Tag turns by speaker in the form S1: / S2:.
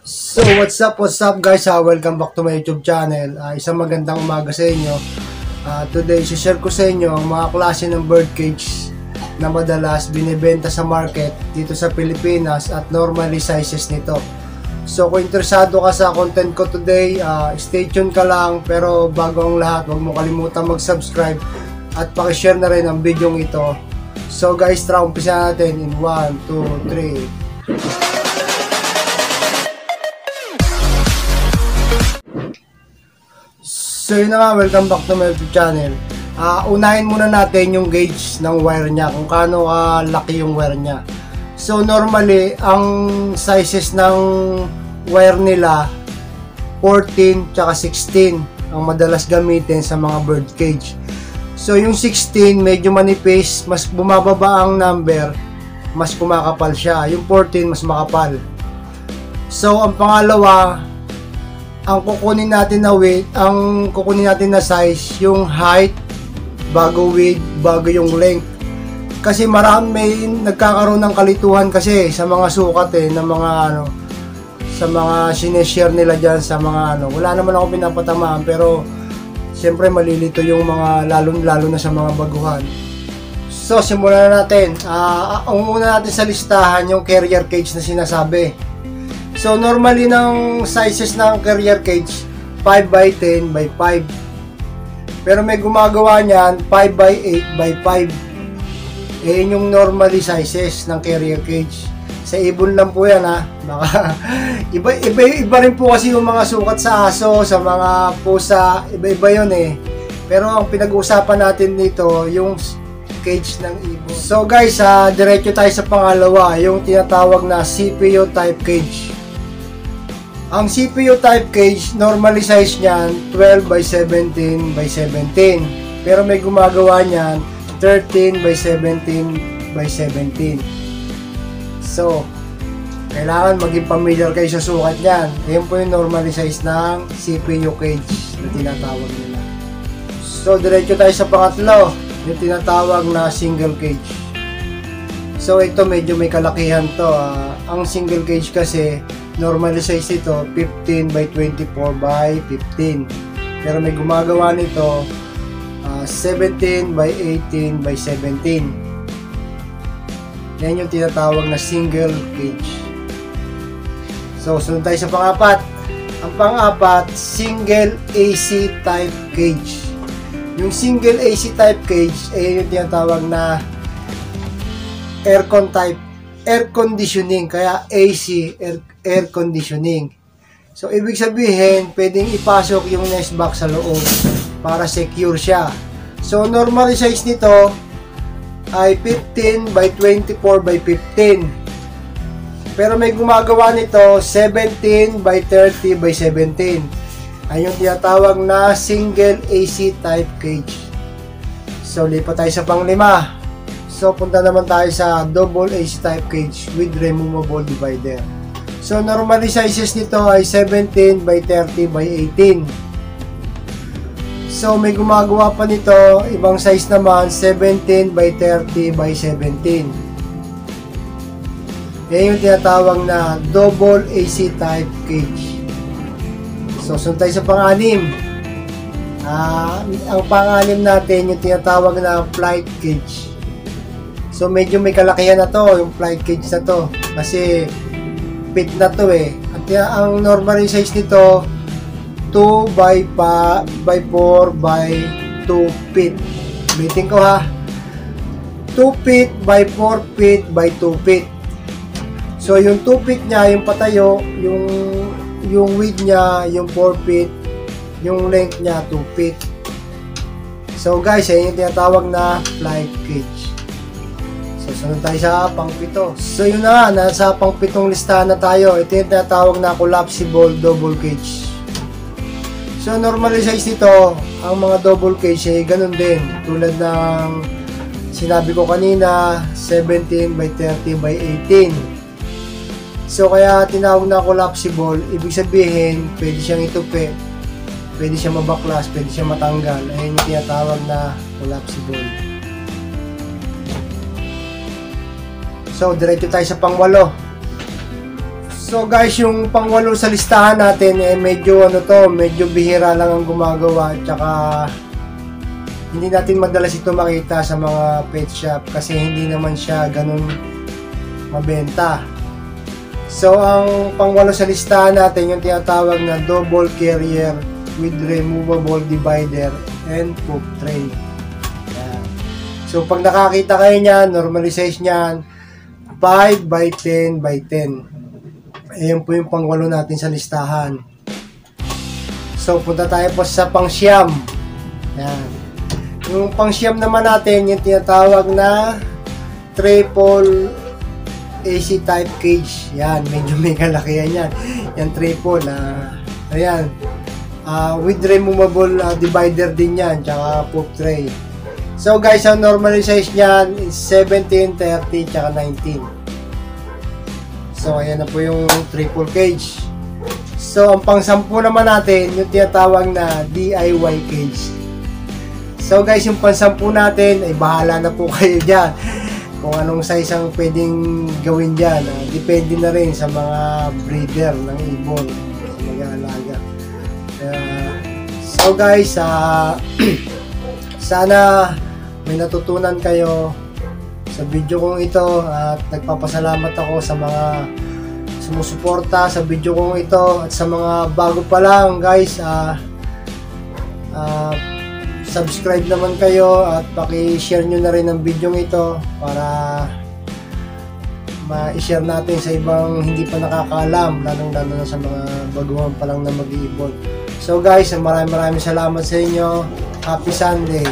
S1: So what's up guys, welcome back to my YouTube channel. Isang magandang umaga sa inyo. Today, share ko sa inyo ang mga klase ng birdcage na madalas binibenta sa market dito sa Pilipinas at normally sizes nito. So kung interesado ka sa content ko today, stay tuned ka lang. Pero bago ang lahat, huwag mo kalimutan mag-subscribe at pakishare na rin ang video ito. So guys, tara umpisa natin in 1, 2, 3. So yun na nga, welcome back to my YouTube channel. Unahin muna natin yung gauge ng wire niya, kung kaano laki yung wire niya. So normally, ang sizes ng wire nila 14 tsaka 16 ang madalas gamitin sa mga bird cage. So yung 16 medyo manipis, mas bumababa ang number, mas kumakapal siya. Yung 14 mas makapal. So ang pangalawa, ang kukunin natin na weight, ang kukunin natin na size, yung height bago width, bago yung length. Kasi may nagkakaroon ng kalituhan kasi sa mga sukat ng mga sa mga sineshare nila diyan sa mga wala naman ako pinapatamaan, pero siyempre malilito yung mga lalo na sa mga baguhan. So simulan na natin. Ang una natin sa listahan yung carrier cage na sinasabi. So normally ng sizes ng carrier cage 5x10x5. Pero may gumagawa niyan 5x8x5. Yun yung normally sizes ng carrier cage. Sa ibon lang po yan Baka iba rin po kasi yung mga sukat sa aso, sa mga pusa, iba yun Pero ang pinag-uusapan natin dito yung cage ng ibon. So guys, diretso tayo sa pangalawa, yung tinatawag na CPU type cage. Ang CPU type cage, normally size niyan 12x17x17. Pero may gumagawa niyan 13x17x17. So, kailangan maging familiar kayo sa sukat niyan. Ayan po yung normally size ng CPU cage na tinatawag nila. So, diretso tayo sa pangatlo, yung tinatawag na single cage. So, ito medyo may kalakihan to. Ang single cage kasi, normally size ito 15x24x15, pero may gumagawa nito 17x18x17. Yan yung tinatawag na single cage. So sunod tayo sa pangapat. Ang pangapat, single AC type cage. Yung single AC type cage ay yung tinatawag na air conditioning, kaya AC, air conditioning. So ibig sabihin, pwedeng ipasok yung nest box sa loob para secure siya. So normal size nito ay 15x24x15. Pero may gumagawa nito 17x30x17. Ay yung tinatawag na single AC type cage. So lipat tayo sa panglima. So, punta naman tayo sa double AC type cage with removable divider. So, normally sizes nito ay 17x30x18. So, may gumagawa pa nito, ibang size naman, 17x30x17. Yan yung tinatawag na double AC type cage. So, sunod tayo sa pang-anim. Ang pang-anim natin, yung tinatawag na flight cage. So medyo may kalakihan na to, yung flight cage na to, kasi fit na to At ang normal size nito 2x4x2 feet. Bitin ko 2 feet by 4 feet by 2 feet. So yung 2 feet niya, yung patayo, yung width niya, yung 4 feet, yung length niya 2 feet. So guys, yan yung tinatawag na flight cage. So, sunod tayo sa pang-pito. So, yun na nga, nasa pang-pitong listahan na tayo. Ito yung tinatawag na collapsible double cage. So, normally size nito, ang mga double cage ay ganun din. Tulad ng sinabi ko kanina, 17x30x18. So, kaya tinawag na collapsible, ibig sabihin, pwede siyang itupi, pwede siyang mabaklas, pwede siyang matanggal. Ayan yung tinatawag na collapsible. So, diretso tayo sa pang-8. So guys, yung pangwalo sa listahan natin medyo medyo bihira lang ang gumagawa, tsaka hindi natin madalas ito makita sa mga pet shop kasi hindi naman siya ganun mabenta. So ang pangwalo sa listahan natin yung tinatawag na double carrier with removable divider and poop tray. Yan. So pag nakakita kayo niyan, normal size niyan 5 by 10 by 10. Ayan po yung pangwalo natin sa listahan. So punta tayo po sa pangsyam. Yan. Yung pangsyam naman natin, yung tinatawag na triple AC type cage. Yan, medyo may kalakihan yan. Yan triple. Ayan. With removable divider din yan, tsaka poop tray. So guys, ang normal size niyan is 17, 30, tsaka 19. So ayan na po yung triple cage. So ang pang-sampu naman natin, yung tinatawag na DIY cage. So guys, yung pang-sampu natin ay bahala na po kayo dyan kung anong size ang pwedeng gawin dyan. Depende na rin sa mga breeder ng ibon sa mag-aalaga. So guys, sana may natutunan kayo sa video kong ito at nagpapasalamat ako sa mga sumusuporta sa video kong ito at sa mga bago pa lang guys, subscribe naman kayo at paki-share nyo na rin ang video ito para ma-share natin sa ibang hindi pa nakakaalam, lalong-lalo na sa mga baguhan pa lang na mag-iibon. So guys, maraming salamat sa inyo. Happy Sunday!